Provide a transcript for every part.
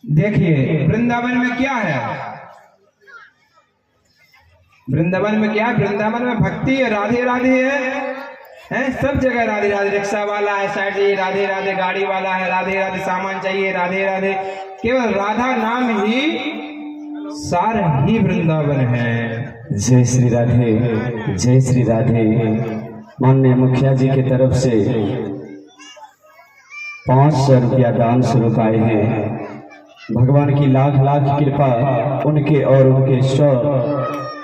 देखिए वृंदावन में क्या है, वृंदावन में क्या है? वृंदावन में भक्ति है, राधे राधे है सब जगह राधे राधे। रिक्शा वाला है साइड चाहिए राधे राधे, गाड़ी वाला है राधे राधे, सामान चाहिए राधे राधे। केवल राधा नाम ही सार ही वृंदावन है। जय श्री राधे, जय श्री राधे। माननीय मुखिया जी की तरफ से 500 रुपया दान स्वरूप आए हैं। भगवान की लाख लाख कृपा उनके और उनके स्व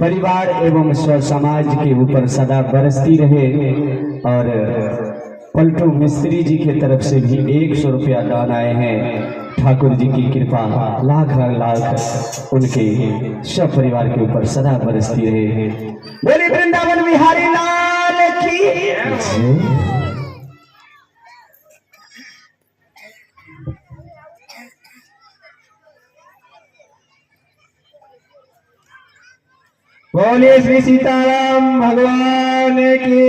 परिवार एवं स्व समाज के ऊपर सदा बरसती रहे। और पलटू मिस्त्री जी की तरफ से भी 100 रुपया दान आए हैं। ठाकुर जी की कृपा लाख लाख उनके स्व परिवार के ऊपर सदा बरसती रहे। बोले वृंदावन बिहारी लाल की। बोलिए श्री सीताराम भगवान की,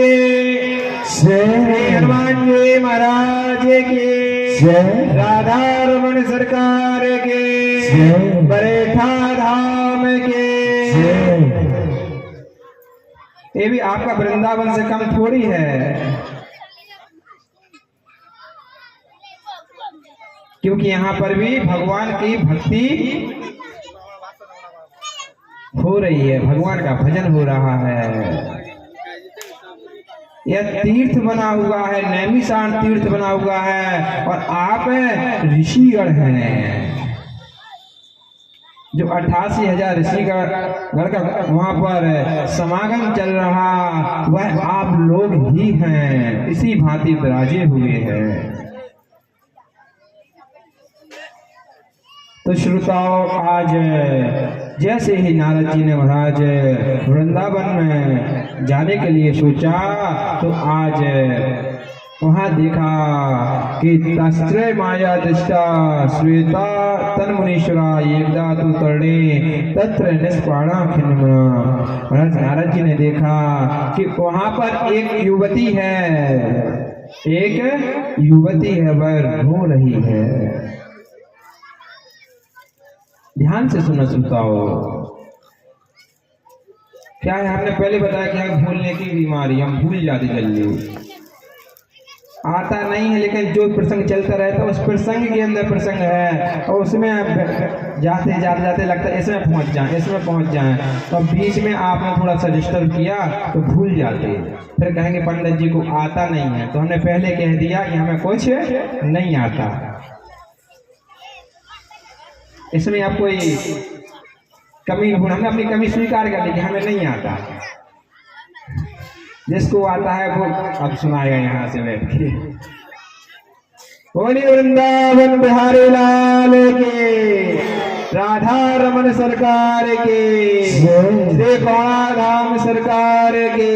श्री हनुमान जी महाराज की, राधा रमन सरकार के, बरेठा धाम के। ये भी आपका वृंदावन से कम थोड़ी है, क्योंकि यहाँ पर भी भगवान की भक्ति हो रही है, भगवान का भजन हो रहा है। यह तीर्थ बना हुआ है, नैमिषारण्य तीर्थ बना हुआ है, और आप ऋषिगढ़ हैं जो 88,000 ऋषिगढ़ का वहां पर समागम चल रहा, वह आप लोग ही हैं, इसी भांति विराजे हुए हैं। तो श्रोताओं, आज जैसे ही नारद जी ने महाराज वृंदावन में जाने के लिए सोचा, तो आज वहां देखा कि तस्त्रय माया दृष्टा श्वेता तन्मुनीश्वरा एकदा तु तरणे तत्र निष्पाणा खिन्नमना। महाराज नारद जी ने देखा कि वहां पर एक युवती है, एक युवती है, वह रो रही है। ध्यान से सुना सुनताओ, क्या है? हमने पहले बताया कि हम भूलने की बीमारी, हम भूल जाते जल्दी, आता नहीं है, लेकिन जो प्रसंग चलता रहता है उस प्रसंग के अंदर प्रसंग है, और उसमें जाते जाते जाते लगता है इसमें पहुंच जाए, इसमें पहुंच जाए, तो बीच में आपने थोड़ा सा डिस्टर्ब किया तो भूल जाते, फिर कहेंगे पंडित जी को आता नहीं है। तो हमने पहले कह दिया कि हमें कुछ नहीं आता, इसमें आप कोई कमी नहीं, हमने अपनी कमी स्वीकार कर ली कि हमें नहीं आता। जिसको आता है वो अब सुनाएगा यहाँ से बैठ के। बोलिए वृंदावन बिहारी लाल के, राधा रमन सरकार के, श्री धाम सरकार के।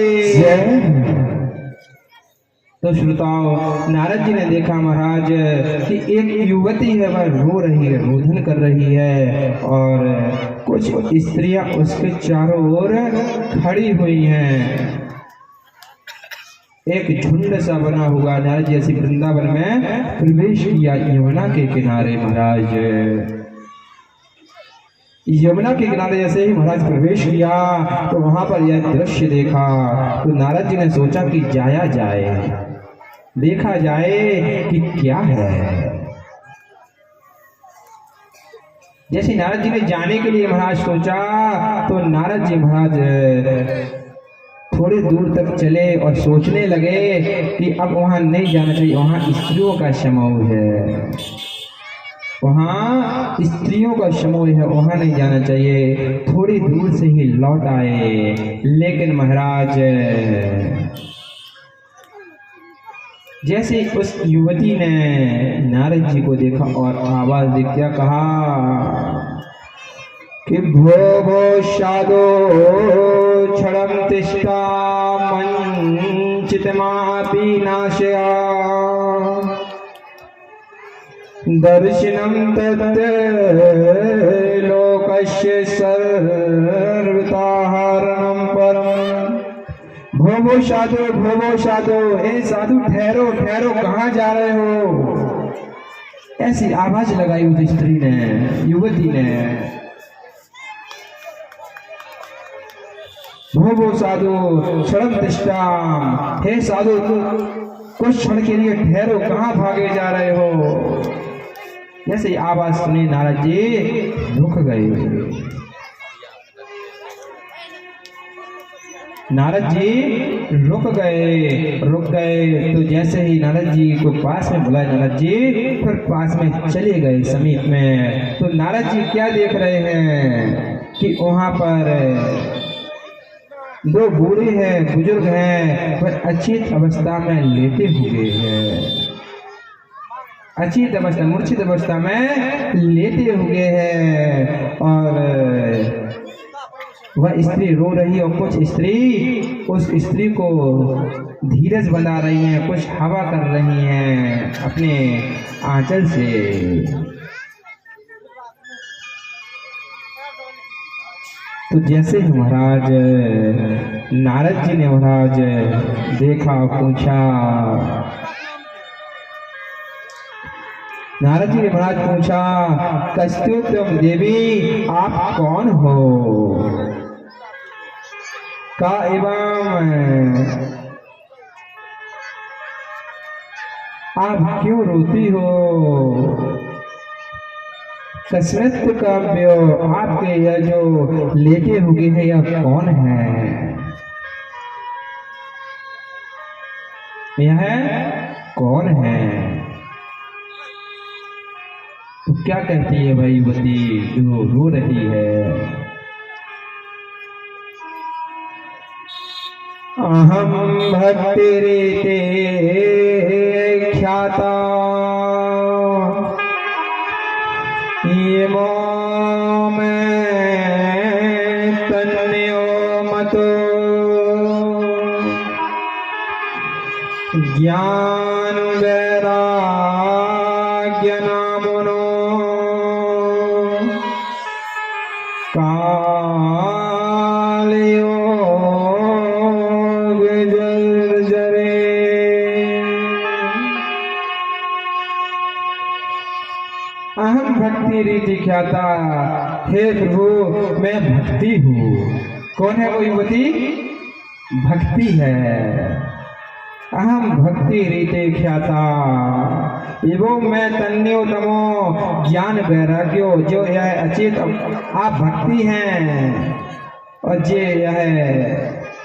तो श्रोताओं, नारद जी ने देखा महाराज कि एक युवती है, वह रो रही है, रोदन कर रही है, और कुछ स्त्रियां उसके चारों ओर खड़ी हुई हैं। एक झुंड सा बना हुआ। नारद जी ऐसे वृंदावन में प्रवेश किया यमुना के किनारे। महाराज यमुना के किनारे जैसे ही महाराज प्रवेश किया तो वहां पर यह दृश्य देखा। तो नारद जी ने सोचा कि जाया जाए, देखा जाए कि क्या है। जैसे नारद जी ने जाने के लिए महाराज सोचा, तो नारद जी महाराज थोड़ी दूर तक चले और सोचने लगे कि अब वहां नहीं जाना चाहिए, वहां स्त्रियों का समूह है, वहां स्त्रियों का समूह है, वहां नहीं जाना चाहिए। थोड़ी दूर से ही लौट आए, लेकिन महाराज जैसे उस युवती ने नारद जी को देखा और आवाज दी, क्या कहा कि भो भो शादो क्षणं तिष्ठा मंचितमापि नाशया दर्शनं तत् लोकस्य सर्वताहरणं परम। भो साधु, हे साधु ठहरो ठहरो, कहाँ जा रहे हो? ऐसी आवाज लगाई उस स्त्री ने, युवती ने, भो साधु क्षणम तिष्ठाम, हे साधु कुछ क्षण के लिए ठहरो, कहाँ भागे जा रहे हो। जैसे आवाज सुनी नारद जी रुक गए। नारद जी रुक गए तो जैसे ही नारद जी को पास में बुलाया, नारद जी फिर पास में चले गए समीप में। तो नारद जी क्या देख रहे हैं कि वहां पर दो बूढ़े हैं, बुजुर्ग हैं, वह अचेत अवस्था में लेटे हुए हैं, अचेत अवस्था, मूर्छित अवस्था में लेटे हुए हैं। और वह स्त्री रो रही है और कुछ स्त्री उस स्त्री को धीरज बना रही हैं, कुछ हवा कर रही हैं अपने आंचल से। तो जैसे ही महाराज नारद जी ने महाराज देखा, पूछा, नारद जी ने महाराज पूछा, कस्तुत्यम देवी आप कौन हो, का एवं आप क्यों रोती हो, कसरत काव्यो आपके यह जो लेटे हुए हैं यह कौन है, यह कौन है। तो क्या कहती है भाई युवती जो रो रही है, अहम भक्तिरीते ख्याता येमो में तन्यो मतो ज्ञान वैराग्य नामनो कालयोग जर्जरे। अहम भक्ति रीति ख्याता, हे प्रभु मैं भक्ति हूँ। कौन है वो युवती? भक्ति है। अहम भक्ति रीते ख्याता एवं मैं तन्यो तमो ज्ञान वैराग्यो, जो यह अचेत आप भक्ति हैं और जे यह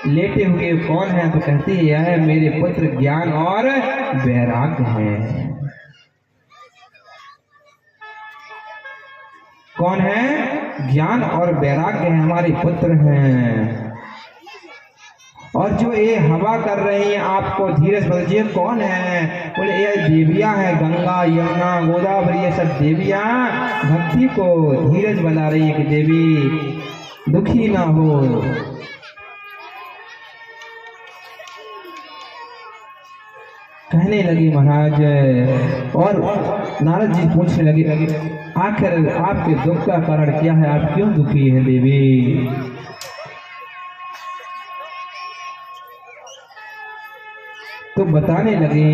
लेटे हुए कौन है, तो कहती है यह मेरे पुत्र ज्ञान और वैराग्य है। कौन है? ज्ञान और वैराग्य है, हमारे पुत्र हैं। और जो ये हवा कर रही हैं आपको धीरज बदलिए, कौन है? बोले ये देवियां हैं, गंगा यमुना गोदावरी ये सब देवियां भक्ति को धीरज बना रही है कि देवी दुखी ना हो। कहने लगी महाराज, और नारद जी पूछने लगे आखिर आपके दुख का कारण क्या है, आप क्यों दुखी है देवी? तो बताने लगे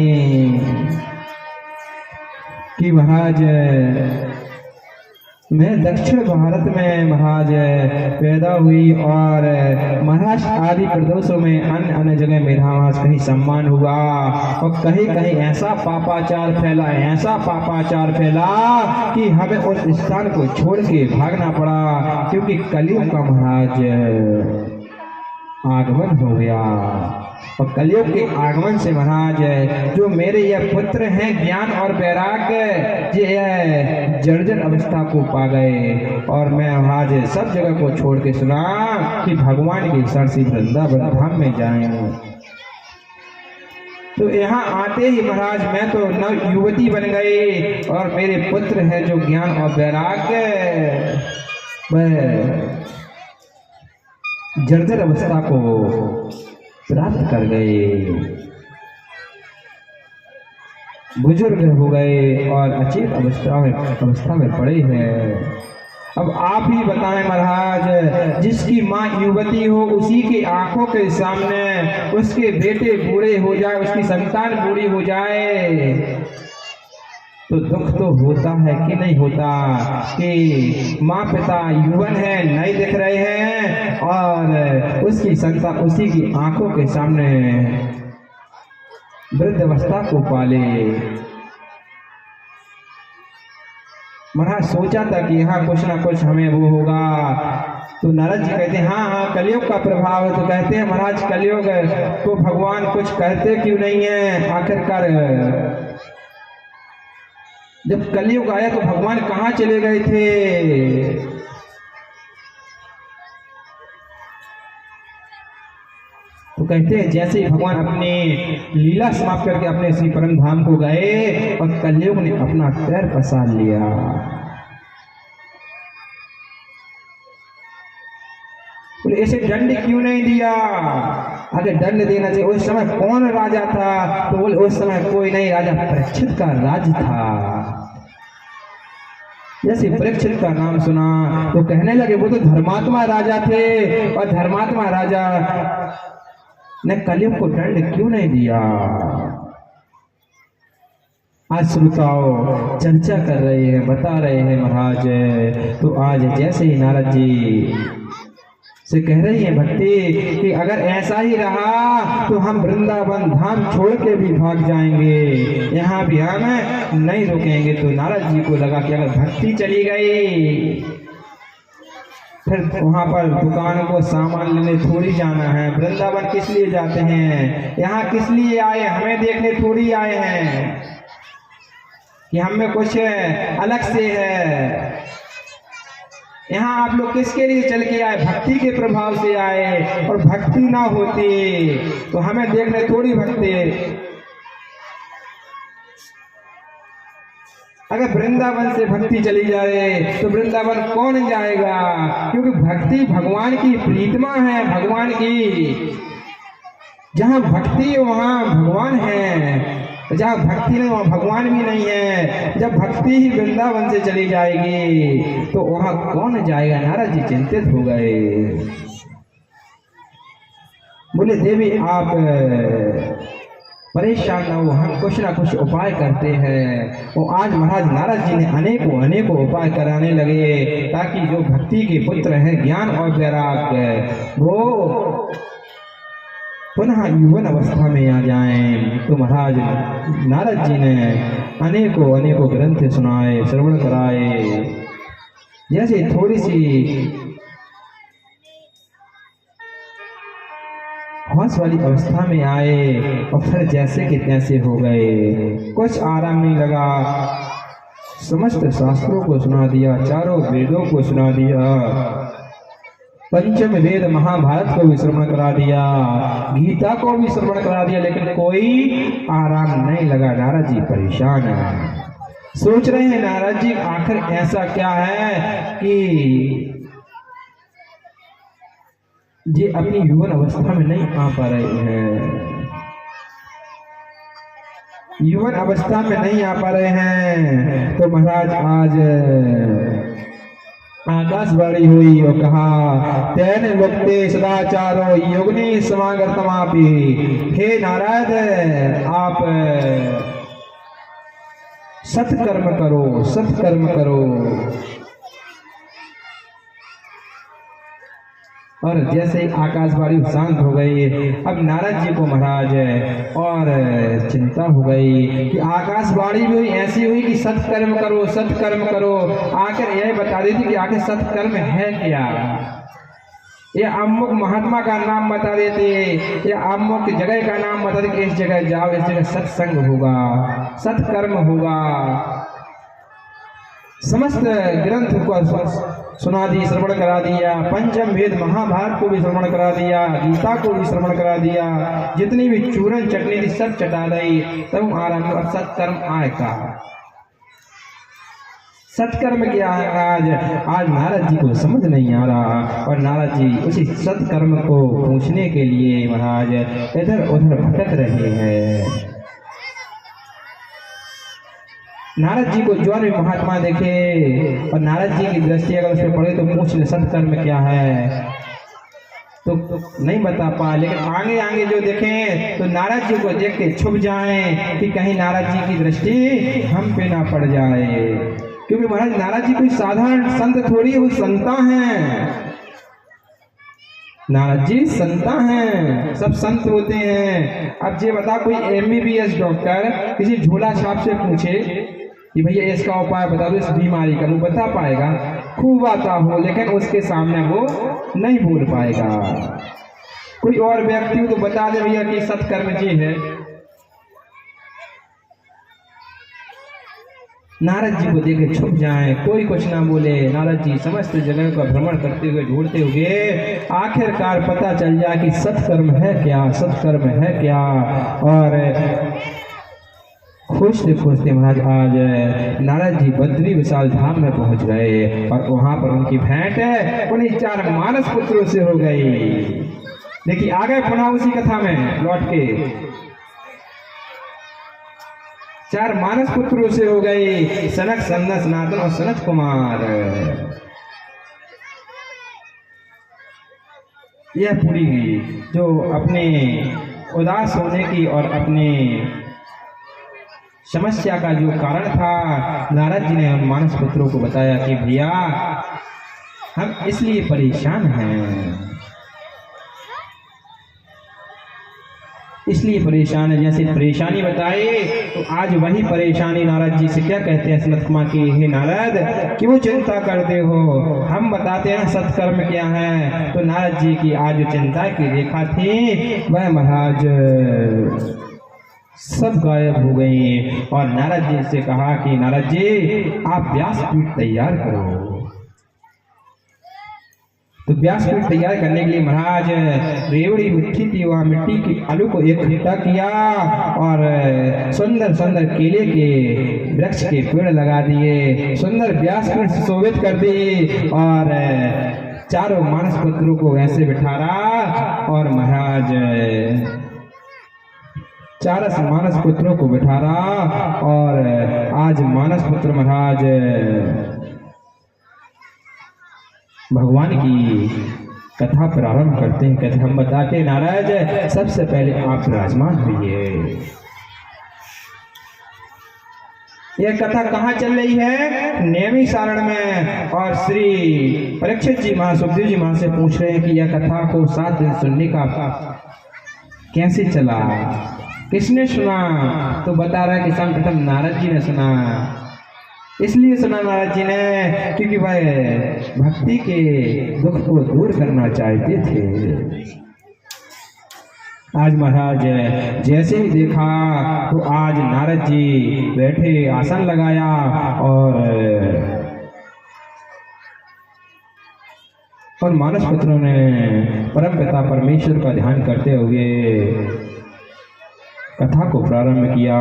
कि महाराज मैं दक्षिण भारत में महाराज पैदा हुई और महाराष्ट्र आदि प्रदेशों में अन्य अन्य जगह मेरा महाराज कहीं सम्मान हुआ और कहीं कहीं ऐसा पापाचार फैला, ऐसा पापाचार फैला कि हमें उस स्थान को छोड़ के भागना पड़ा, क्योंकि कलयुग का महाराज आगमन हो गया। और कलयुग के आगमन से महाराज जो मेरे यह पुत्र हैं ज्ञान और वैराग्य ये जर्जर अवस्था को पा गए, और मैं महाराज सब जगह को छोड़ के सुना कि भगवान के शरण से वृंदावन धाम में जाएं। तो यहाँ आते ही महाराज मैं तो नव युवती बन गई और मेरे पुत्र हैं जो ज्ञान और वैराग्य वह जर्जर अवस्था को प्राप्त कर गए, बुजुर्ग हो गए और अचेत अवस्था में पड़े हैं। अब आप ही बताएं महाराज, जिसकी माँ युवती हो उसी की आंखों के सामने उसके बेटे बूढ़े हो जाए, उसकी संतान बूढ़ी हो जाए, तो दुख तो होता है कि नहीं होता कि माँ पिता युवन है, नहीं दिख रहे हैं और उसकी संतान उसी की आंखों के सामने वृद्धावस्था को पाले। महाराज सोचा था कि यहाँ कुछ ना कुछ हमें वो होगा। तो नारद जी कहते हैं हाँ हाँ कलयुग का प्रभाव है। तो कहते हैं महाराज कलयुग तो भगवान कुछ कहते क्यों नहीं है? आखिरकार जब कलयुग आया तो भगवान कहाँ चले गए थे? तो कहते हैं जैसे ही भगवान अपने लीला समाप्त करके अपने श्री परम धाम को गए और कलयुग ने अपना पैर पसार लिया। बोले ऐसे दंड क्यों नहीं दिया? अगर दंड देना चाहिए। उस समय कौन राजा था? तो बोले उस समय कोई नहीं, राजा परीक्षित का राज था। जैसे परीक्षित का नाम सुना तो कहने लगे वो तो धर्मात्मा राजा थे और धर्मात्मा राजा ने कलयुग को दंड क्यों नहीं दिया? आज श्रोताओं चर्चा कर रहे हैं, बता रहे हैं महाराज। तो आज जैसे ही नारद जी से कह रही है भक्ति कि अगर ऐसा ही रहा तो हम वृंदावन धाम छोड़ के भी भाग जाएंगे, यहाँ भी हम नहीं रुकेंगे। तो नारद जी को लगा कि अगर भक्ति चली गई फिर वहां पर दुकान को सामान लेने थोड़ी जाना है। वृंदावन किस लिए जाते हैं? यहाँ किस लिए आए? हमें देखने थोड़ी आए हैं कि हमें कुछ अलग से है। यहाँ आप लोग किसके लिए चल के आए? भक्ति के प्रभाव से आए। और भक्ति ना होती तो हमें देखने थोड़ी भक्ति। अगर वृंदावन से भक्ति चली जाए तो वृंदावन कौन जाएगा? क्योंकि भक्ति भगवान की प्रीतमा है, भगवान की। जहाँ भक्ति वहाँ भगवान है, जहाँ भक्ति नहीं वहाँ भगवान भी नहीं है। जब भक्ति ही वृंदावन से चली जाएगी तो वहाँ कौन जाएगा? नारद जी चिंतित हो गए। बोले देवी आप परेशान ना हो, हम कुछ ना कुछ उपाय करते हैं। और आज महाराज नारद जी ने अनेकों उपाय कराने लगे ताकि जो भक्ति के पुत्र हैं, ज्ञान और वैराग्य, वो पुनः युवन अवस्था में आ जाएं। तो महाराज नारद जी ने अनेकों ग्रंथ सुनाए, श्रवण कराए। जैसे थोड़ी सी होश वाली अवस्था में आए और फिर जैसे कि तैसे हो गए। कुछ आराम नहीं लगा, समस्त शास्त्रों को सुना दिया, चारों वेदों को सुना दिया, पंचम वेद महाभारत को भी श्रवण करा दिया, गीता को भी श्रवण करा दिया, लेकिन कोई आराम नहीं लगा। नारद जी परेशान है, सोच रहे हैं नारद जी आखिर ऐसा क्या है कि ये अपनी युवन अवस्था में नहीं आ पा रहे हैं, युवन अवस्था में नहीं आ पा रहे हैं। तो महाराज आज आकाशवाणी हुई और कहा तेन वक्ते सदाचारो योगिनी समागतमापि। हे नारद आप सत्कर्म करो, सत्कर्म करो। और जैसे आकाशवाणी शांत हो गई, अब नारद जी को महाराज और चिंता हो गई कि आकाशवाणी भी ऐसी हुई कि सत्कर्म करो, सत्कर्म करो। आखिर यह बता देती कि आखिर सत्कर्म है क्या? ये अमुक महात्मा का नाम बता देते, या अमुक जगह का नाम बता देते कि इस जगह जाओ, इस जगह सत्संग होगा, सत्कर्म होगा। समस्त ग्रंथ को सुना दी, श्रवण करा दिया, पंचम वेद महाभारत को भी श्रवण करा दिया, गीता को भी श्रवण करा दिया, जितनी भी चूरन चटनी थी सब चटा दी। तब आराम। अब सत्कर्म आएगा, सत्कर्म क्या है? आज नारद जी को समझ नहीं आ रहा और नारद जी उसी सत्कर्म को पूछने के लिए महाराज इधर उधर भटक रहे हैं। नारद जी को जो भी महात्मा देखे और नारद जी की दृष्टि अगर उस पर पड़े तो पूछ ले सत्कर्म क्या है। तो नहीं बता पाए, लेकिन आगे आगे जो देखें तो नारद जी को देख के छुप जाएं कि कहीं नारद जी की दृष्टि हम पे ना पड़ जाए, क्योंकि महाराज नारद जी कोई साधारण संत थोड़ी, वो संता हैं। नारद जी संता हैं, सब संत होते हैं। अब ये बता कोई MBBS डॉक्टर किसी झोला छाप से पूछे कि भैया इसका उपाय बता दो इस बीमारी का, वो बता पाएगा? खूब आता हो, लेकिन उसके सामने वो नहीं बोल पाएगा। कोई और व्यक्ति हो तो बता दे भैया कि सत्कर्म जी है। नारद जी को देखे छुप जाएं, कोई कुछ ना बोले। नारद जी समस्त जगह का भ्रमण करते हुए ढूंढते हुए आखिरकार पता चल जाए कि सत्कर्म है क्या, सत्कर्म है क्या। और खोजते खोजते महाराज आज नारद जी बद्री विशाल धाम में पहुंच गए और वहां पर उनकी भेंट उन्हीं 4 मानस पुत्रों से हो गई। देखिए आ गए पुनः उसी कथा में लौट के, 4 मानस पुत्रों से हो गई, सनक, सनंद, सनातन और सनत कुमार। यह पूरी जो अपने उदास होने की और अपने समस्या का जो कारण था, नारद जी ने उन मानस पुत्रों को बताया कि भैया हम इसलिए परेशान हैं, इसलिए परेशान है। जैसे परेशानी बताई तो आज वही परेशानी नारद जी से क्या कहते हैं सनत कुमार की, हे नारद क्यों चिंता करते हो, हम बताते हैं सत्कर्म क्या है। तो नारद जी की आज जो चिंता की रेखा थी वह महाराज सब गायब हो गई। और नारद जी से कहा कि नारद जी आप व्यासपीठ तैयार करो। तो व्यासपीठ तैयार करने के लिए महाराज रेवड़ी मिट्टी थी, वहां मिट्टी की आलू को इकट्ठा किया और सुंदर सुंदर केले के वृक्ष के पेड़ लगा दिए, सुंदर व्यासपीठ सुशोभित कर दी और 4 मानस पुत्रों को ऐसे बिठारा। और महाराज 4 मानस पुत्रों को बिठारा और आज मानस पुत्र महाराज भगवान की कथा प्रारंभ करते हैं। कहते हम बताते हैं नारद सबसे पहले आप विराजमान हुइए। यह कथा कहाँ चल रही है? नेमी सारण में। और श्री परीक्षित जी सुखदेव जी महाराज से पूछ रहे हैं कि यह कथा को 7 दिन सुनने का कैसे चला, किसने सुना? तो बता रहा है कि सर्वप्रथम नारद जी ने सुना। इसलिए सुना नारद जी ने क्योंकि वह भक्ति के दुख को दूर करना चाहते थे। आज महाराज जैसे ही देखा तो आज नारद जी बैठे आसन लगाया और मानस पुत्रों ने परम पिता परमेश्वर का ध्यान करते हुए कथा को प्रारंभ किया।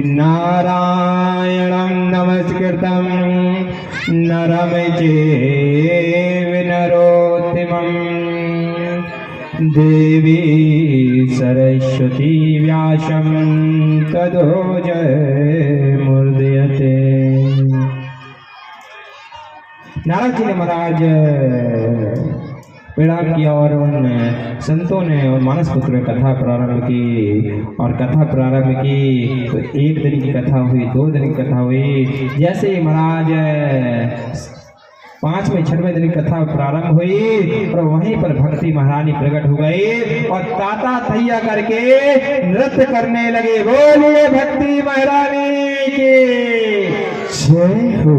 नारायणं नमस्कृतं नरं चैव नरोत्तमं देवी सरस्वती व्यासं ततो जयमुदीरये। नारद जी ने महाराज प्रणाम किया और उन संतों ने और मानस पुत्र ने कथा प्रारंभ की। और कथा प्रारंभ की तो 1 दिन की कथा हुई, 2 दिन की कथा हुई। जैसे ही महाराज 5वें 6वें दिन की कथा प्रारंभ हुई और वहीं पर भक्ति महारानी प्रकट हो गई और ताता थैया करके नृत्य करने लगे। बोलिए भक्ति महारानी की जय हो।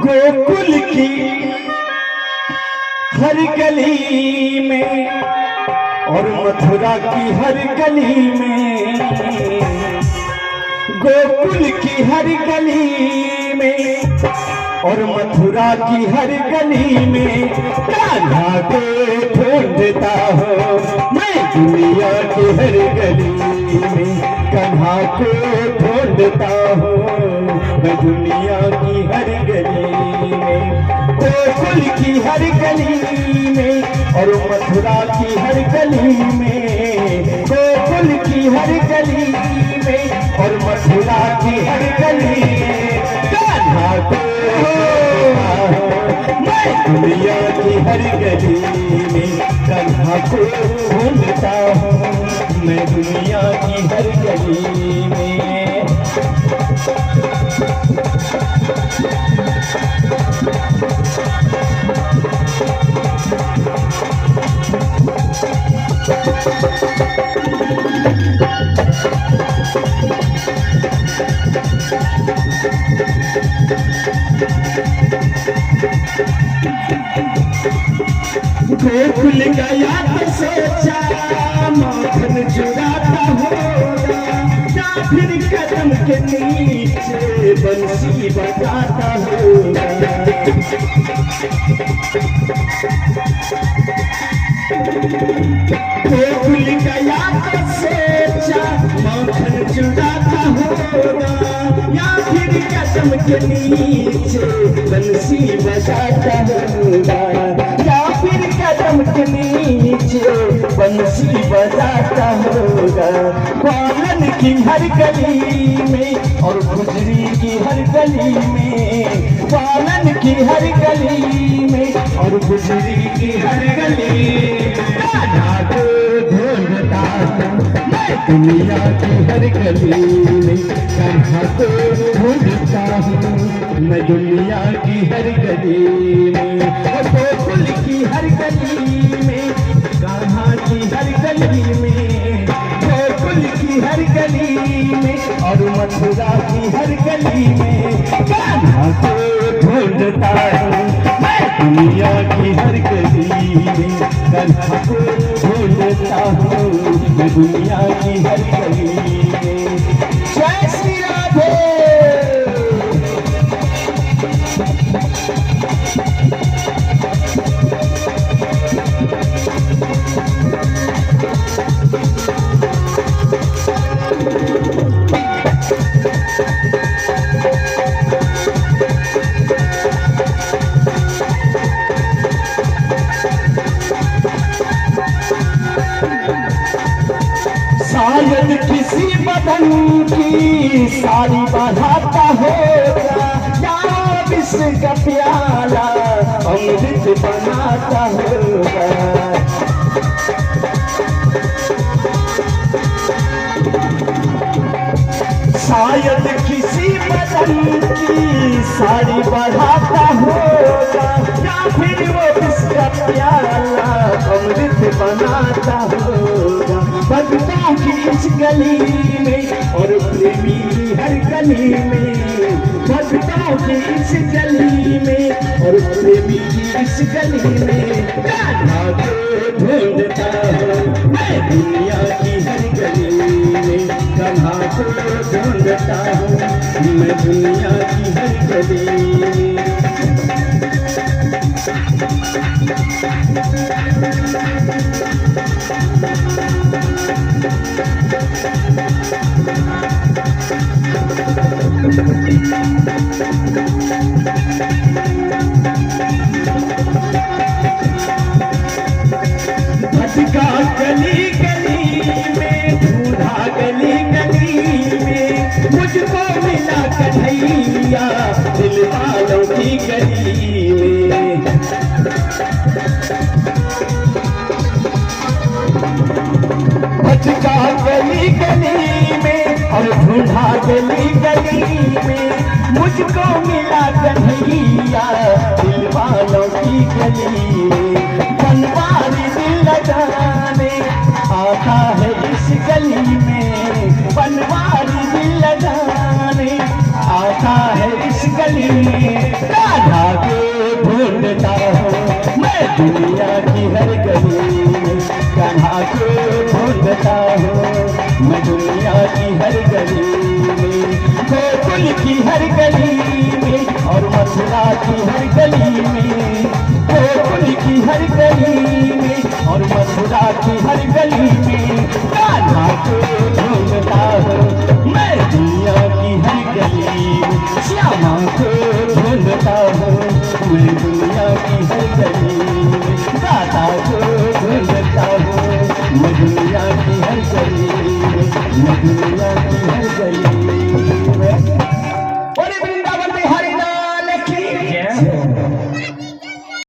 गोकुल की हर गली में और मथुरा की हर गली में, गोकुल की हर गली में और मथुरा की हर गली में कान्हा को ढूंढता हो मैं दुनिया की हर गली में, कान्हा को ढूंढता हो मैं दुनिया की हर गली में। गोकुल की हर गली में और मथुरा की हर गली में, गोकुल की हर गली में और मथुरा की हर गली में कान्हा को मैं दुनिया की हर गली में कान्हा को ढूंढता हूँ, मैं दुनिया की हर गली में। गोकुल गया तो सोचा माखन चुराता होगा, या फिर कदम के नीचे बंसी बजाता होगा। गोकुल गया तो सोचा माखन चुराता होगा, या फिर कदम के नीचे बंसी बजाता होगा, या फिर कदम के नीचे बंसी बजाता होगा। पालन की हर गली में और गुजरी की हर गली में, पालन की हर गली में और गुजरी की हर गली कान्हा को ढूंढता हूँ, मैं दुनिया की हर गली में कान्हा को ढूंढता हूँ, मैं दुनिया की हर गली में। गोकुल की हर गली में, कान्हा की हर गली में, गोकुल की हर गली में और मथुरा की हर गली में कान्हा को ढूंढता हूँ, मैं दुनिया की हर गली में कान्हा को ढूंढता हूँ, मैं दुनिया की हर गली में। जय श्री राधे। शायद किसी बदन की साड़ी बढ़ाता होगा, या विश्व का प्याला अमृत बनाता होगा। शायद किसी बदन की साड़ी बढ़ाता होगा, या फिर वो विश्व का प्याला अमृत बनाता होगा। भक्तों की इस गली में और प्रेमी की हर गली में, भक्तों की इस गली में और प्रेमी की इस गली में कान्हा को ढूंढता हूँ, मैं दुनिया की हर गली में कान्हा को ढूंढता हूँ, मैं दुनिया की हर गली में। भटका गली गली में, ढूंढा गली गली में, मुझको मिला कन्हैया दिल वालों की गली में। भटका गली गली में और ढूंढा गली गली में, मुझको मिला कन्हैया दिल वालों की गली में। बनवारी दिल लगाने आता है इस गली में, बनवारी दिल लगाने आता है इस गली में। कान्हा को ढूंढता हूँ, मैं दुनिया की हर गली में कान्हा को ढूंढता हूँ, मैं दुनिया की हर गली में। गोकुल की हर गली में और मथुरा की हर गली में, गोकुल की हर गली में और मथुरा की हर गली में कान्हा को ढूंढता हूँ, मैं दुनिया की हर गली में श्यामा को ढूंढता हूँ, मैं दुनिया की हर गली